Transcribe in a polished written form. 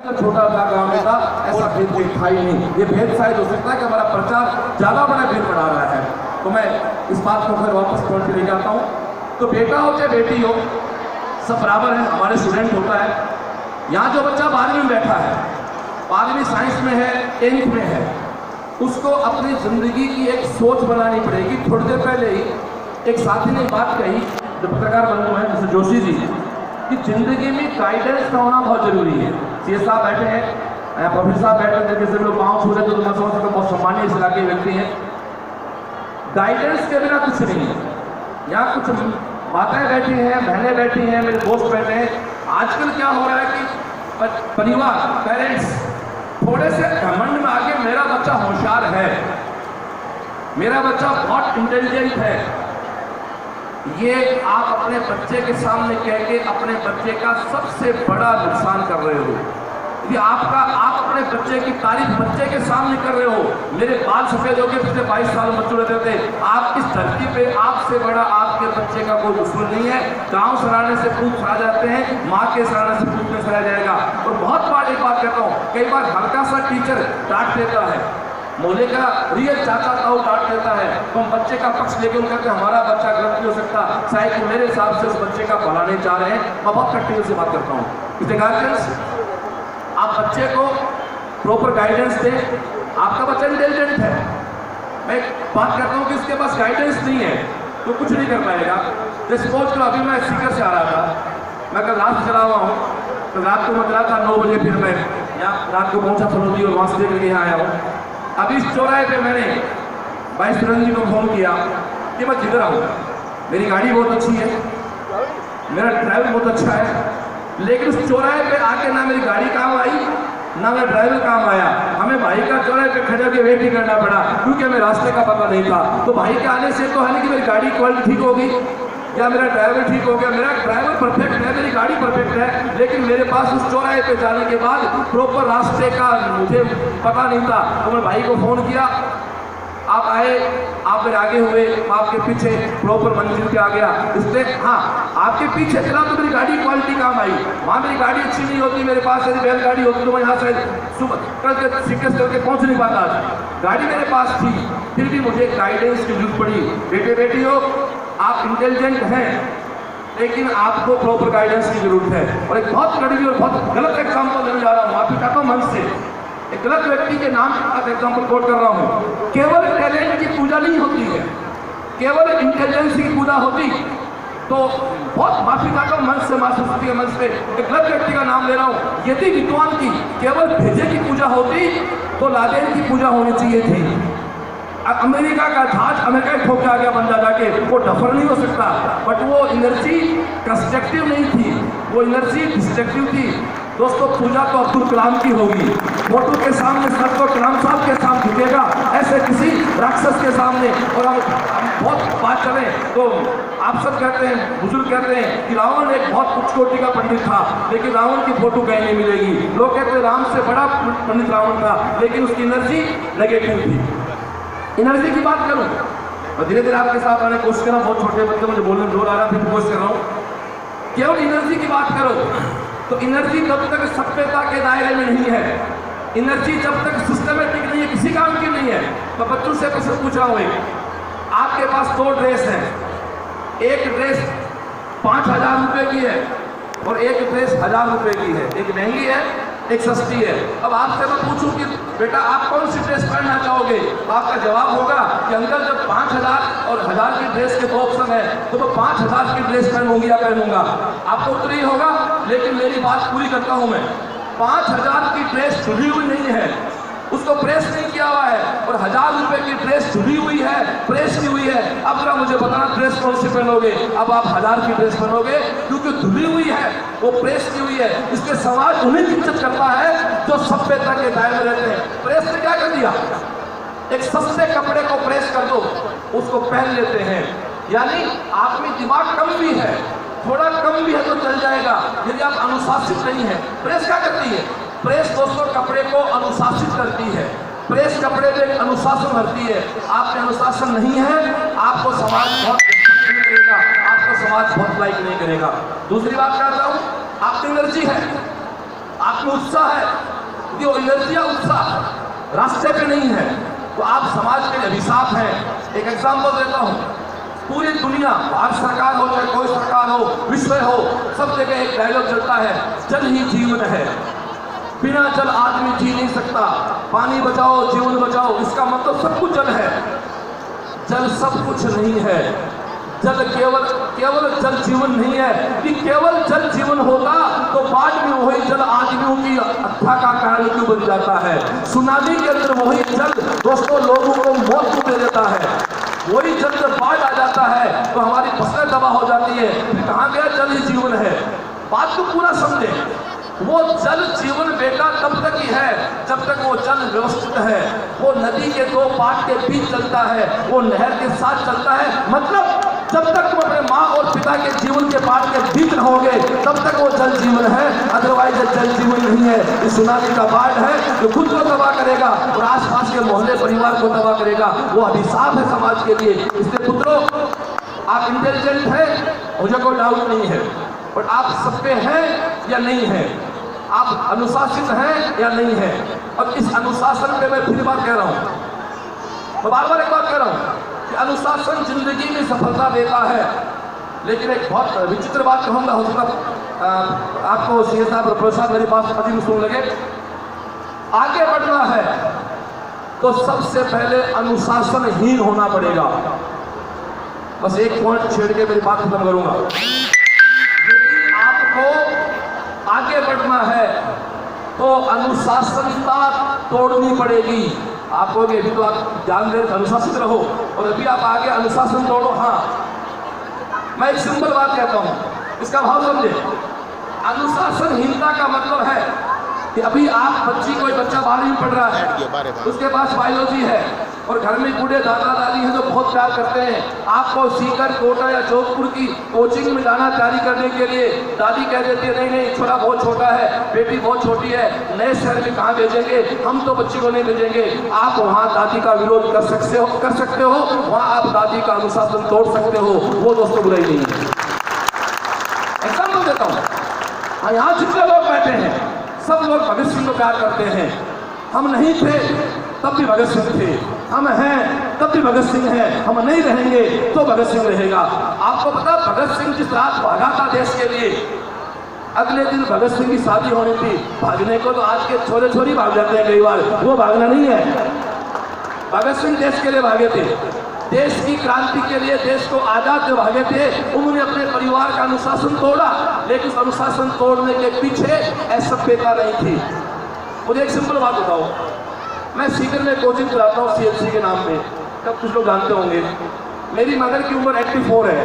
छोटा सा गांव में था, ऐसा भेद था ही नहीं। ये भेद शायद हो सकता है कि हमारा प्रचार ज़्यादा बड़ा भेद बढ़ा रहा है। तो मैं इस बात को फिर वापस पॉइंट पे ले जाता हूँ। तो बेटा हो चाहे बेटी हो, सब बराबर है। हमारे स्टूडेंट होता है, यहाँ जो बच्चा 12वीं में बैठा है, 12वीं साइंस में है, 10th में है, उसको अपनी ज़िंदगी की एक सोच बनानी पड़ेगी। थोड़ी देर पहले ही एक साथी ने बात कही, जो पत्रकार बंधु हैं जैसे जोशी जी, कि जिंदगी में गाइडेंस का होना बहुत जरूरी है। सी साहब बैठे हैं, प्रोफेसर साहब बैठे हैं, जैसे लोग पाँव छू रहे तो मैं समझ सकता हूँ बहुत सम्मानीय इस इलाके के व्यक्ति हैं। गाइडेंस के बिना कुछ नहीं है। यहाँ कुछ माताएं बैठी हैं, बहनें बैठी हैं, मेरे दोस्त बैठे हैं। आजकल क्या हो रहा है कि परिवार, पेरेंट्स थोड़े से घमंड में आके मेरा बच्चा होशियार है, मेरा बच्चा बहुत इंटेलिजेंट है, ये आप अपने बच्चे के सामने कह के अपने बच्चे का सबसे बड़ा नुकसान कर रहे हो। ये आप अपने बच्चे की तारीफ बच्चे के सामने कर रहे हो। मेरे बाल सफेद हो गए, पिछले 22 साल बच्चे रहते थे। आप इस धरती पे आपसे बड़ा आपके बच्चे का कोई दुश्मन नहीं है। गांव सराहने से पूछ आ जाते हैं, माँ के सराहने से पूछ में सराया जाएगा। और बहुत बार एक बात कहता हूँ, कई बार हल्का सा टीचर डांट देता है, मोहल्ले का रियल चाचा ताऊ डांट देता है, तो हम बच्चे का पक्ष लेके उनका कहते हैं हमारा बच्चा गलत नहीं हो सकता, शायद कि मेरे हिसाब से उस बच्चे का भला नहीं चाह रहे हैं। मैं बहुत प्रैक्टिकल से बात करता हूँ। गाइडेंस, आप बच्चे को प्रॉपर गाइडेंस दें। आपका बच्चा इंटेलिजेंट है, मैं बात करता हूँ कि उसके पास गाइडेंस नहीं है तो कुछ नहीं कर पाएगा। जैसे सपोज करो, अभी मैं सीकर से आ रहा था, मैं कल रात से चला हुआ हूँ, तो रात को मैं चला था 9 बजे, फिर मैं यहाँ रात को पहुँचा फलोदी और वहाँ से लेकर यहाँ आया हूँ। अभी इस चौराहे पे मैंने भाई सुरंग जी को फोन किया कि मैं किधर आऊँ, मेरी गाड़ी बहुत अच्छी है, मेरा ड्राइवर बहुत अच्छा है, लेकिन उस चौराहे पे आके ना मेरी गाड़ी काम आई ना मेरा ड्राइवर काम आया। हमें भाई का चौराहे पे खड़े होकर वेट ही करना पड़ा, क्योंकि हमें रास्ते का पता नहीं था। तो भाई के आने से तो है नहीं कि मेरी गाड़ी क्वालिटी ठीक होगी या मेरा ड्राइवर ठीक हो गया। मेरा ड्राइवर परफेक्ट है, मेरी गाड़ी परफेक्ट है, लेकिन मेरे पास उस चौराहे पे जाने के बाद प्रॉपर रास्ते का मुझे पता नहीं था। तो मैं भाई को फ़ोन किया, आप आए, आप मेरे आगे हुए, आपके पीछे प्रॉपर मंजिल पे आ गया। इसलिए हाँ, आपके पीछे चला तो मेरी गाड़ी क्वालिटी काम आई। वहाँ मेरी गाड़ी अच्छी नहीं होती, मेरे पास यदि बैलगाड़ी होती तो मैं यहाँ से सुबह कल के शिकस्त करके पहुँच नहीं पाता। गाड़ी मेरे पास थी, फिर भी मुझे गाइडेंस की जरूरत पड़ी। बेटे बेटी हो, आप इंटेलिजेंट हैं, लेकिन आपको प्रॉपर गाइडेंस की जरूरत है। और एक बहुत कड़वी और बहुत गलत एग्जाम्पल देने जा रहा हूँ, माफी चाहता हूँ मन से, एक गलत व्यक्ति के नाम के साथ एग्जाम्पल कोट कर रहा हूँ। केवल टैलेंट की पूजा नहीं होती है, केवल इंटेलिजेंस की पूजा होती तो बहुत माफी चाहता हूँ मन से, मासूसी के मन से एक गलत व्यक्ति का नाम ले रहा हूँ। यदि विद्वान की केवल भेजे की पूजा होती तो लादेन की पूजा होनी चाहिए थी। अमेरिका का जहाज अमेरिका ठोक के आ गया बंदा जाके, वो डफर नहीं हो सकता, बट वो एनर्जी कंस्ट्रक्टिव नहीं थी, वो एनर्जी डिस्ट्रक्टिव थी। दोस्तों, पूजा तो अब्दुल कलाम की होगी, फोटो के सामने सर तो कलाम साहब के सामने झुकेगा, ऐसे किसी राक्षस के सामने। और हम बहुत बात करें तो आप सब कहते हैं, बुजुर्ग कहते हैं कि रावण एक बहुत उच्च कोटि का पंडित था, लेकिन रावण की फोटो कहीं नहीं मिलेगी। लोग कहते हैं राम से बड़ा पंडित रावण था, लेकिन उसकी एनर्जी नेगेटिव थी। एनर्जी की बात करूं और धीरे धीरे आपके साथ आने की कोशिश कर रहा हूं। बहुत छोटे बच्चे मुझे बोलने में जोर आ रहा है, फिर कोशिश कर रहा हूं। केवल एनर्जी की बात करो तो एनर्जी जब तक सभ्यता के दायरे में नहीं है, एनर्जी जब तक सिस्टमेटिक नहीं है, किसी काम की नहीं है। तो बच्चों से प्रश्न पूछ रहा हूं, आपके पास 2 ड्रेस हैं, एक ड्रेस 5000 रुपये की है और एक ड्रेस 1000 रुपये की है, एक महंगी है एक सस्ती है। अब आपसे मैं पूछूं कि बेटा आप कौन सी ड्रेस पहनना चाहोगे, तो आपका जवाब होगा कि अंकल जब 5000 और 1000 की ड्रेस के 2 ऑप्शन है तो मैं 5000 की ड्रेस पहनूंगी या पहनूंगा। आपको उत्तर ही होगा, लेकिन मेरी बात पूरी करता हूं मैं। 5000 की ड्रेस चुनी हुई नहीं है, उसको प्रेस नहीं किया हुआ है, और 1000 रुपए की ड्रेस चुनी हुई है, प्रेस की हुई है। अब जरा मुझे बताना ड्रेस कौन सी पहनोगे। अब आप 1000 की ड्रेस पहनोगे, क्योंकि धुली हुई है, वो प्रेस की हुई है। इसके समाज उन्हें इज्जत करता है जो सभ्यता के दायरे में रहते हैं। प्रेस ने क्या कर दिया, एक सस्ते कपड़े को प्रेस कर दो, उसको पहन लेते हैं। यानी आप में दिमाग कम भी है, थोड़ा कम भी है तो चल जाएगा, यदि आप अनुशासित नहीं है। प्रेस क्या करती है, प्रेस दोस्तों कपड़े को अनुशासित करती है, प्रेस कपड़े में अनुशासन भरती है। आप में अनुशासन नहीं है, आपको समाज बहुत नहीं करेगा, आपको समाज बहुत लाइक नहीं करेगा। दूसरी बात करता हूँ, आपकी एनर्जी है, आप में उत्साह है, जो एनर्जिया उत्साह रास्ते पे नहीं है, तो आप समाज के अभिशाप हैं। एक एग्जाम्पल देता हूँ, पूरी दुनिया, भारत सरकार हो चाहे कोई सरकार हो, विश्व हो, सब जगह एक डायलॉग चलता है, जल ही जीवन है, बिना जल आदमी जी नहीं सकता, पानी बचाओ जीवन बचाओ। इसका मतलब सब कुछ जल है, जल सब कुछ नहीं है। जल केवल जल जीवन नहीं है कि केवल जल जीवन होता तो बाद में वही जल आदमियों की हत्या का कारण क्यों बन जाता है। सुनामी के अंदर वही जल दोस्तों लोगों को मौत को दे देता है। वही जल जब बाढ़ आ जाता है तो हमारी फसलें तबाह हो जाती है। फिर कहाँ गया जल ही जीवन है। बात को पूरा समझे, वो जल जीवन बेटा तब तक ही है जब तक वो जल व्यवस्थित है। वो नदी के दो पाट के बीच चलता है, वो नहर के साथ चलता है, मतलब जब तक वो अपने माँ और पिता के जीवन के पाट के बीच रहोगे तब तक वो जल जीवन है, अदरवाइज जल जीवन नहीं है। ये सुनामी का बाढ़ है जो खुद को तबाह करेगा और आसपास के मोहल्ले परिवार को तबाह करेगा। वो अभिशाप है समाज के लिए। इसलिए पुत्रों, आप इंटेलिजेंट हैं, मुझे कोई डाउट नहीं है, पर आप सब पे हैं या नहीं है, आप अनुशासित हैं या नहीं है। और इस अनुशासन पे मैं फिर बार कह रहा हूँ, मैं बार बार एक बात कह रहा हूँ कि अनुशासन जिंदगी में सफलता देता है। लेकिन एक बहुत विचित्र बात कहूँगा, हो सकता आपको सीए साहब और प्रोफेसर मेरी बात अजीब सुन लगे। आगे बढ़ना है तो सबसे पहले अनुशासनहीन होना पड़ेगा। बस एक पॉइंट छेड़ के मेरी बात खत्म करूंगा। यदि आपको आगे बढ़ना है तो अनुशासनता तोड़नी पड़ेगी। आप कहोगे अभी तो आप जान रहे अनुशासित रहो और अभी आप आगे अनुशासन तोड़ो। हाँ, मैं एक सिंपल बात कहता हूँ, इसका भाव समझे। अनुशासनहीनता का मतलब है कि अभी आप कोई बच्चा 12वीं में पढ़ रहा है, उसके पास बायोलॉजी है और घर में बूढ़े दादा दादी हैं जो बहुत प्यार करते हैं। आपको सीकर, कोटा या जोधपुर की कोचिंग में जाना तैयारी करने के लिए दादी कह देती है नहीं नहीं छोरा बहुत छोटा है, बेटी बहुत छोटी है, नए शहर में कहाँ भेजेंगे, हम तो बच्ची को नहीं भेजेंगे। आप वहाँ दादी का विरोध कर सकते हो, वहाँ आप दादी का अनुशासन तोड़ सकते हो। वो दोस्तों बुराई नहीं है। एग्जाम्पल देता हूँ, यहाँ जितने लोग बैठे हैं सब लोग भगत सिंह को प्यार करते हैं। हम नहीं थे तब भी भगत सिंह थे, हम हैं तब भी भगत सिंह हैं, हम नहीं रहेंगे तो भगत सिंह रहेगा। आपको पता भगत सिंह जिस रात भागा था देश के लिए, अगले दिन भगत सिंह की शादी होनी थी। भागने को तो आज के छोरे छोरी भाग जाते हैं कई बार, वो भागना नहीं है। भगत सिंह देश के लिए भागे थे, देश की क्रांति के लिए, देश को आजाद जो भागे थे, उन्होंने अपने परिवार का अनुशासन तोड़ा। लेकिन अनुशासन तोड़ने के पीछे असभ्यता नहीं थी। मुझे एक सिंपल बात बताओ, मैं सीकर में कोचिंग कराता हूँ CLC के नाम पे, तब कुछ लोग जानते होंगे। मेरी मदर की उम्र 84 है।